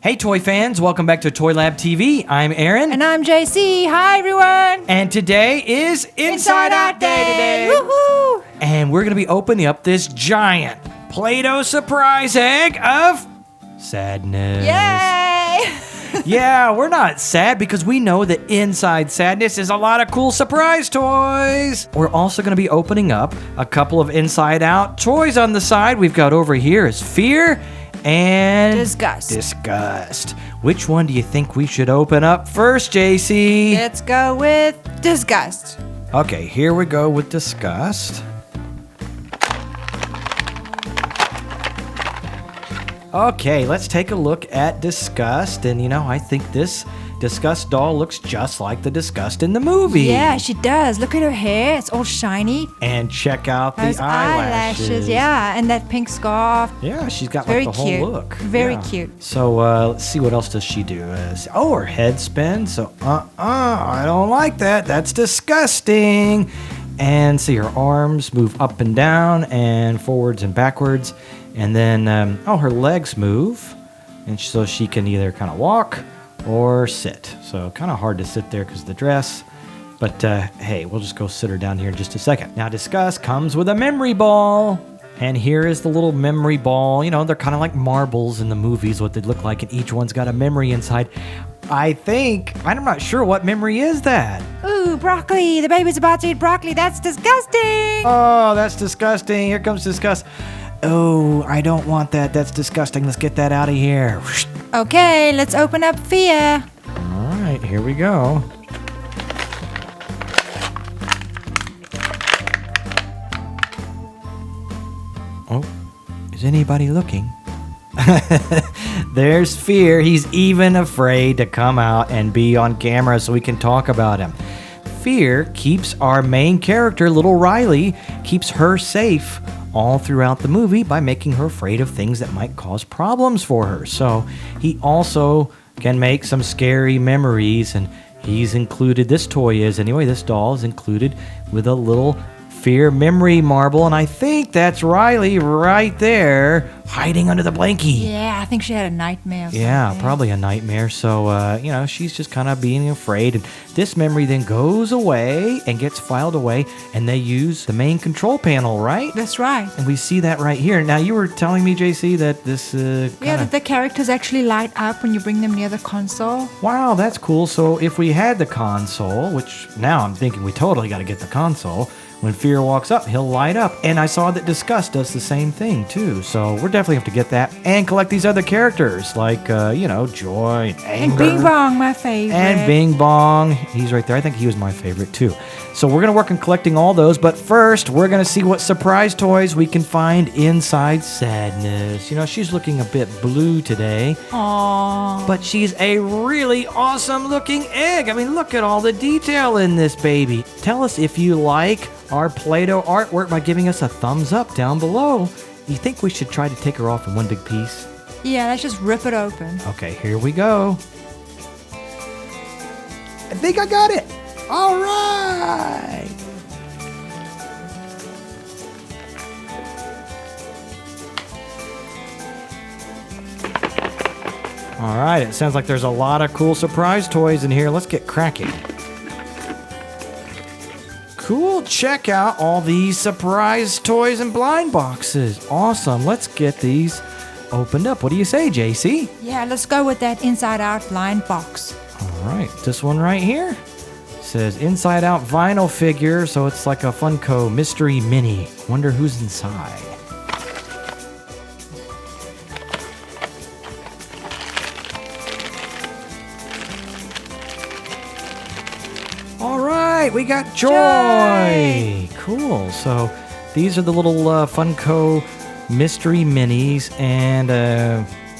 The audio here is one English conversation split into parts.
Hey toy fans, welcome back to ToyLabTV. I'm Aaron. And I'm JC. Hi everyone. And today is Inside Out Day today. Woohoo! And we're going to be opening up this giant Play-Doh surprise egg of sadness. Yay! Yeah, we're not sad because we know that inside sadness is a lot of cool surprise toys. We're also going to be opening up a couple of Inside Out toys on the side. We've got over here is Fear and Disgust. Which one do you think we should open up first, JC? Let's go with Disgust. Okay, here we go with Disgust. Okay, let's take a look at Disgust. And you know, I think this Disgust doll looks just like the Disgust in the movie. Yeah, she does. Look at her hair. It's all shiny. And check out the Those eyelashes. Yeah, and that pink scarf. Yeah, she's got Very like the cute. whole look. Very Yeah. cute. So let's see, what else does she do? Her head spins. So I don't like that. That's disgusting. And see, her arms move up and down and forwards and backwards. And then, her legs move. And so she can either kind of walk or sit. So kind of hard to sit there because of the dress. But hey, we'll just go sit her down here in just a second. Now, Disgust comes with a memory ball. And here is the little memory ball. You know, they're kind of like marbles in the movies, what they look like. And each one's got a memory inside. I'm not sure what memory is that. Ooh, broccoli. The baby's about to eat broccoli. That's disgusting. Oh, that's disgusting. Here comes Disgust. Oh, I don't want that. That's disgusting. Let's get that out of here. Okay, let's open up Fear. All right, here we go. Oh, is anybody looking? There's Fear. He's even afraid to come out and be on camera so we can talk about him. Fear keeps our main character, little Riley, keeps her safe all throughout the movie by making her afraid of things that might cause problems for her. So he also can make some scary memories, and he's included, this doll is included with a little Fear memory marble, and I think that's Riley right there hiding under the blankie. Yeah, I think she had a nightmare or Yeah, something. probably a nightmare. So, she's just kind of being afraid. And this memory then goes away and gets filed away, and they use the main control panel, right? That's right. And we see that right here. Now, you were telling me, JC, that this That the characters actually light up when you bring them near the console. Wow, that's cool. So if we had the console, which now I'm thinking we totally got to get the console, when Fear walks up, he'll light up. And I saw that Disgust does the same thing, too. So we're definitely have to get that and collect these other characters like, Joy and Anger. And Bing Bong, my favorite. And Bing Bong. He's right there. I think he was my favorite, too. So we're going to work on collecting all those. But first, we're going to see what surprise toys we can find inside Sadness. You know, she's looking a bit blue today. Aww. But she's a really awesome looking egg. I mean, look at all the detail in this baby. Tell us if you like our Play-Doh artwork by giving us a thumbs up down below. You think we should try to take her off in one big piece? Yeah, let's just rip it open. Okay, here we go. I think I got it. All right. All right, it sounds like there's a lot of cool surprise toys in here. Let's get cracking. Cool, check out all these surprise toys and blind boxes. Awesome, let's get these opened up. What do you say, JC? Yeah, let's go with that Inside Out blind box. All right, this one right here says Inside Out vinyl figure, so it's like a Funko mystery mini. Wonder who's inside. All right, we got Joy. Cool. So these are the little Funko mystery minis, and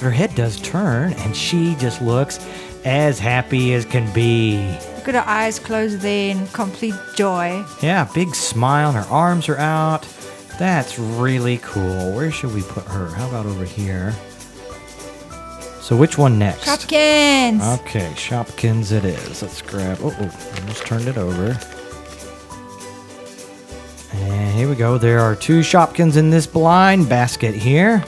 her head does turn, and she just looks as happy as can be. Look at her eyes closed there in complete joy. Yeah, big smile, and her arms are out. That's really cool. Where should we put her? How about over here? So which one next? Shopkins. Okay, Shopkins it is. Let's grab... Oh, almost turned it over. And here we go. There are 2 Shopkins in this blind basket here.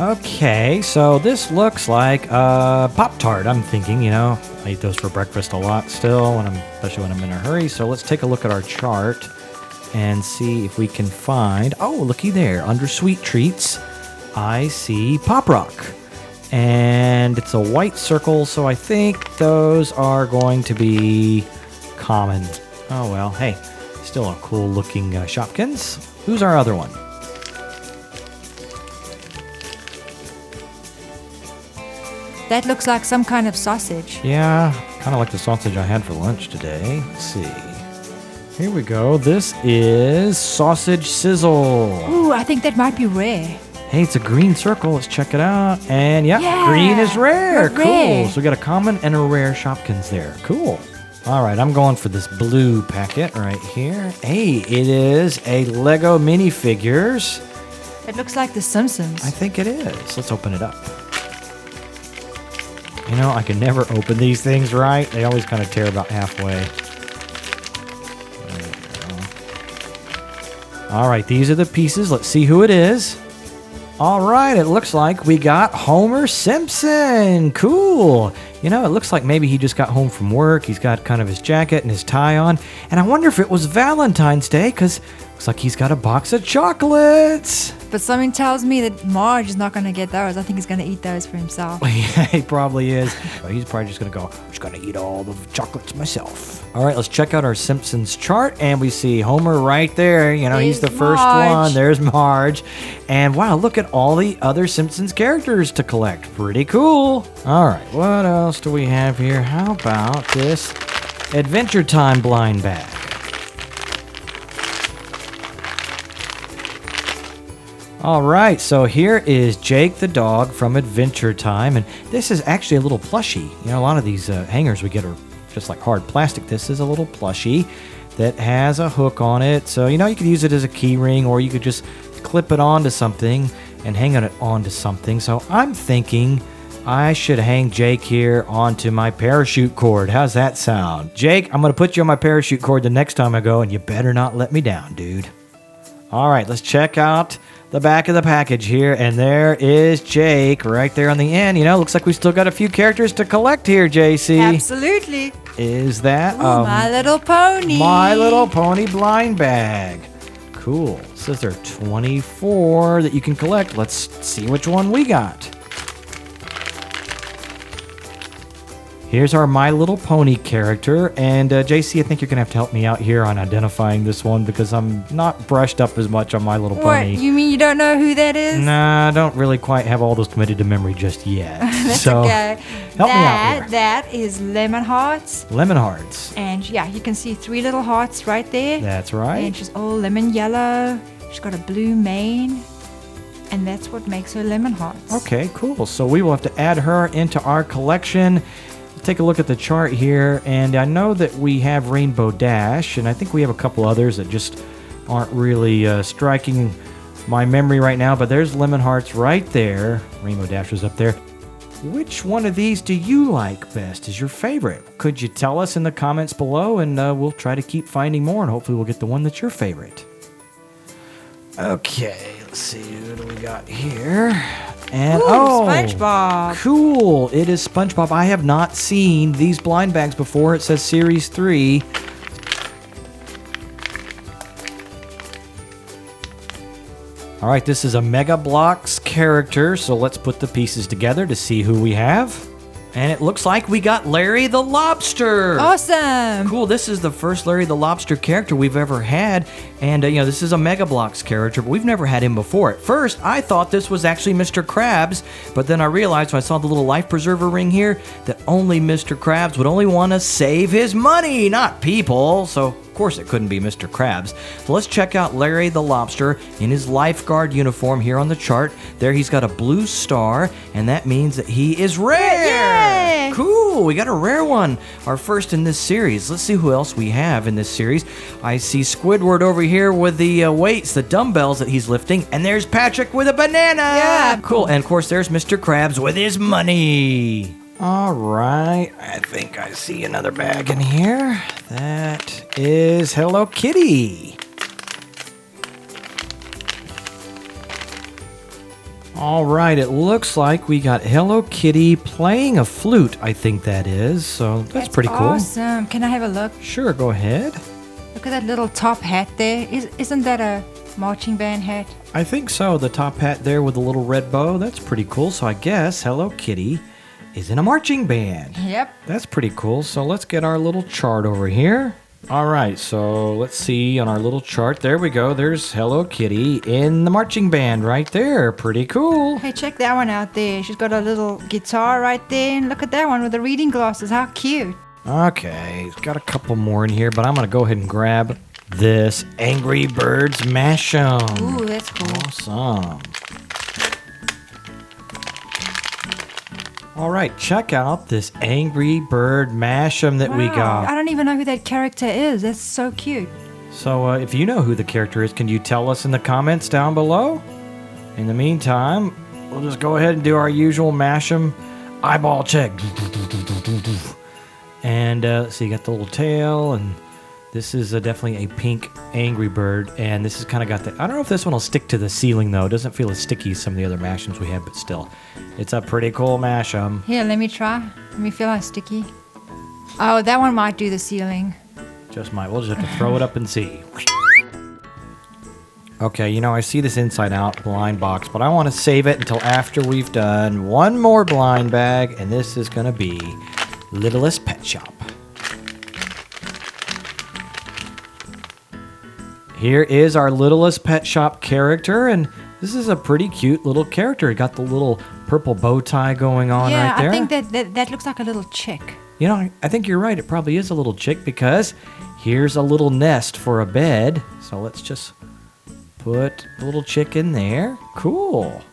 Okay, so this looks like a Pop-Tart. I'm thinking, I eat those for breakfast a lot still, especially when I'm in a hurry. So let's take a look at our chart and see if we can find... Oh, looky there. Under Sweet Treats, I see Pop Rock. And it's a white circle, so I think those are going to be common. Oh, well, hey, still a cool-looking Shopkins. Who's our other one? That looks like some kind of sausage. Yeah, kind of like the sausage I had for lunch today. Let's see. Here we go. This is Sausage Sizzle. Ooh, I think that might be rare. Hey, it's a green circle. Let's check it out. And yeah, green is rare. Cool. So we got a common and a rare Shopkins there. Cool. All right, I'm going for this blue packet right here. Hey, it is a Lego Minifigures. It looks like the Simpsons. I think it is. Let's open it up. I can never open these things right. They always kind of tear about halfway. There we go. All right, these are the pieces. Let's see who it is. All right, it looks like we got Homer Simpson. Cool. It looks like maybe he just got home from work. He's got kind of his jacket and his tie on. And I wonder if it was Valentine's Day, because it looks like he's got a box of chocolates. But something tells me that Marge is not going to get those. I think he's going to eat those for himself. Yeah, he probably is. He's probably just going to go, I'm just going to eat all the chocolates myself. All right, let's check out our Simpsons chart. And we see Homer right there. He's the first one. There's Marge. And wow, look at all the other Simpsons characters to collect. Pretty cool. All right, what else do we have here? How about this Adventure Time blind bag? All right, so here is Jake the dog from Adventure Time, and this is actually a little plushie. A lot of these hangers we get are just like hard plastic. This is a little plushie that has a hook on it. So, you could use it as a key ring, or you could just clip it onto something and hang it onto something. So I'm thinking I should hang Jake here onto my parachute cord. How's that sound? Jake, I'm going to put you on my parachute cord the next time I go, and you better not let me down, dude. All right, let's check out the back of the package here, and there is Jake right there on the end. Looks like we still got a few characters to collect here, JC. Absolutely. Is that My Little Pony? My Little Pony blind bag. Cool. It says there are 24 that you can collect. Let's see which one we got. Here's our My Little Pony character, and JC, I think you're going to have to help me out here on identifying this one because I'm not brushed up as much on My Little Pony. What, you mean you don't know who that is? Nah, I don't really quite have all those committed to memory just yet. That's okay. Help me out here. That is Lemon Hearts. Lemon Hearts. And yeah, you can see 3 little hearts right there. That's right. And she's all lemon yellow. She's got a blue mane. And that's what makes her Lemon Hearts. Okay, cool. So we will have to add her into our collection. Take a look at the chart here, and I know that we have Rainbow Dash, and I think we have a couple others that just aren't really striking my memory right now, but there's Lemon Hearts right there. Rainbow Dash is up there. Which one of these do you like best? Is your favorite? Could you tell us in the comments below, and we'll try to keep finding more, and hopefully we'll get the one that's your favorite. Okay, let's see, what do we got here? And SpongeBob. Cool. It is SpongeBob. I have not seen these blind bags before. It says Series 3. All right, this is a Mega Bloks character, so let's put the pieces together to see who we have. And it looks like we got Larry the Lobster. Awesome. Cool. This is the first Larry the Lobster character we've ever had. And, this is a Mega Bloks character, but we've never had him before. At first, I thought this was actually Mr. Krabs, but then I realized when I saw the little life preserver ring here that only Mr. Krabs would only want to save his money, not people. So, of course, it couldn't be Mr. Krabs. So let's check out Larry the Lobster in his lifeguard uniform here on the chart. There he's got a blue star, and that means that he is rare. Yay! Cool, we got a rare one. Our first in this series. Let's see who else we have in this series. I see Squidward over here with the weights, the dumbbells that he's lifting, and there's Patrick with a banana. Yeah. Cool, and of course there's Mr. Krabs with his money. All right, I think I see another bag in here. That is Hello Kitty. All right, it looks like we got Hello Kitty playing a flute, I think that is. So that's pretty cool. Awesome. Can I have a look? Sure, go ahead. Look at that little top hat there. Isn't that a marching band hat? I think so. The top hat there with the little red bow, that's pretty cool. So I guess Hello Kitty is in a marching band. Yep. That's pretty cool. So let's get our little chart over here. All right, so let's see on our little chart. There we go. There's Hello Kitty in the marching band right there. Pretty cool. Hey, check that one out there. She's got a little guitar right there. And look at that one with the reading glasses. How cute. Okay, got a couple more in here, but I'm going to go ahead and grab this Angry Birds Mashem. Ooh, that's cool. Awesome. All right, check out this Angry Bird Mashem that we got. I don't even know who that character is. That's so cute. So if you know who the character is, can you tell us in the comments down below? In the meantime, we'll just go ahead and do our usual Mashem eyeball check. And so you got the little tail, and this is definitely a pink Angry Bird, and this has kind of got the... I don't know if this one will stick to the ceiling, though. It doesn't feel as sticky as some of the other Mashems we have, but still. It's a pretty cool Mashem. Here, let me try. Let me feel how sticky. Oh, that one might do the ceiling. Just might. We'll just have to throw it up and see. Okay, you know, I see this Inside Out blind box, but I want to save it until after we've done one more blind bag, and this is going to be Littlest Pet Shop. Here is our Littlest Pet Shop character, and this is a pretty cute little character. It got the little purple bow tie going on right there. Yeah, I think that looks like a little chick. You know, I think you're right. It probably is a little chick because here's a little nest for a bed. So let's just put the little chick in there. Cool.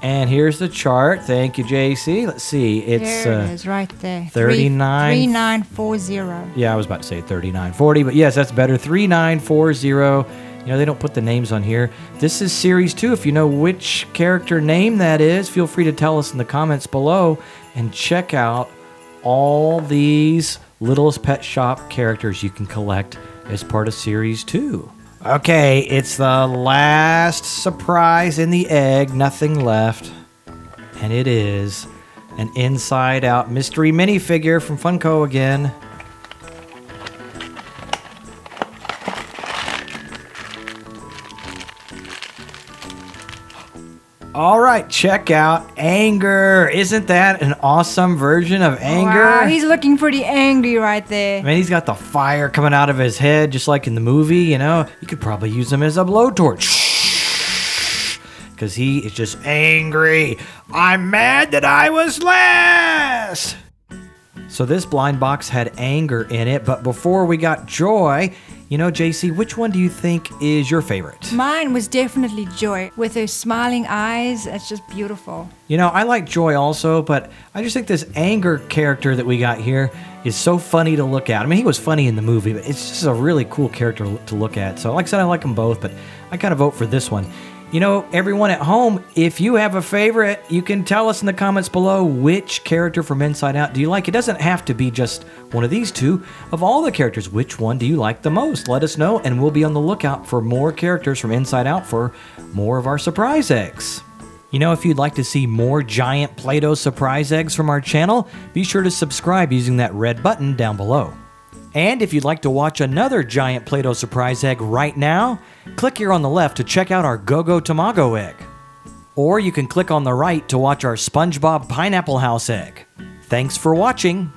And here's the chart. Thank you, JC. Let's see. It's there it is, right there. 39. 3940. Yeah, I was about to say 3940, but yes, that's better. 3940. You know, they don't put the names on here. This is Series 2. If you know which character name that is, feel free to tell us in the comments below. And check out all these Littlest Pet Shop characters you can collect as part of Series 2. Okay, it's the last surprise in the egg. Nothing left. And it is an Inside Out mystery minifigure from Funko again. All right, check out Anger. Isn't that an awesome version of Anger? Wow, he's looking pretty angry right there. Man, he's got the fire coming out of his head, just like in the movie, you know. You could probably use him as a blowtorch. Because he is just angry. I'm mad that I was last. So this blind box had Anger in it, but before we got Joy... You know, JC, which one do you think is your favorite? Mine was definitely Joy. With her smiling eyes, it's just beautiful. You know, I like Joy also, but I just think this Anger character that we got here is so funny to look at. I mean, he was funny in the movie, but it's just a really cool character to look at. So, like I said, I like them both, but I kind of vote for this one. You know, everyone at home, if you have a favorite, you can tell us in the comments below which character from Inside Out do you like. It doesn't have to be just one of these two. Of all the characters, which one do you like the most? Let us know, and we'll be on the lookout for more characters from Inside Out for more of our surprise eggs. You know, if you'd like to see more giant Play-Doh surprise eggs from our channel, be sure to subscribe using that red button down below. And if you'd like to watch another giant Play-Doh surprise egg right now, click here on the left to check out our Go-Go Tamago egg. Or you can click on the right to watch our SpongeBob Pineapple House egg. Thanks for watching.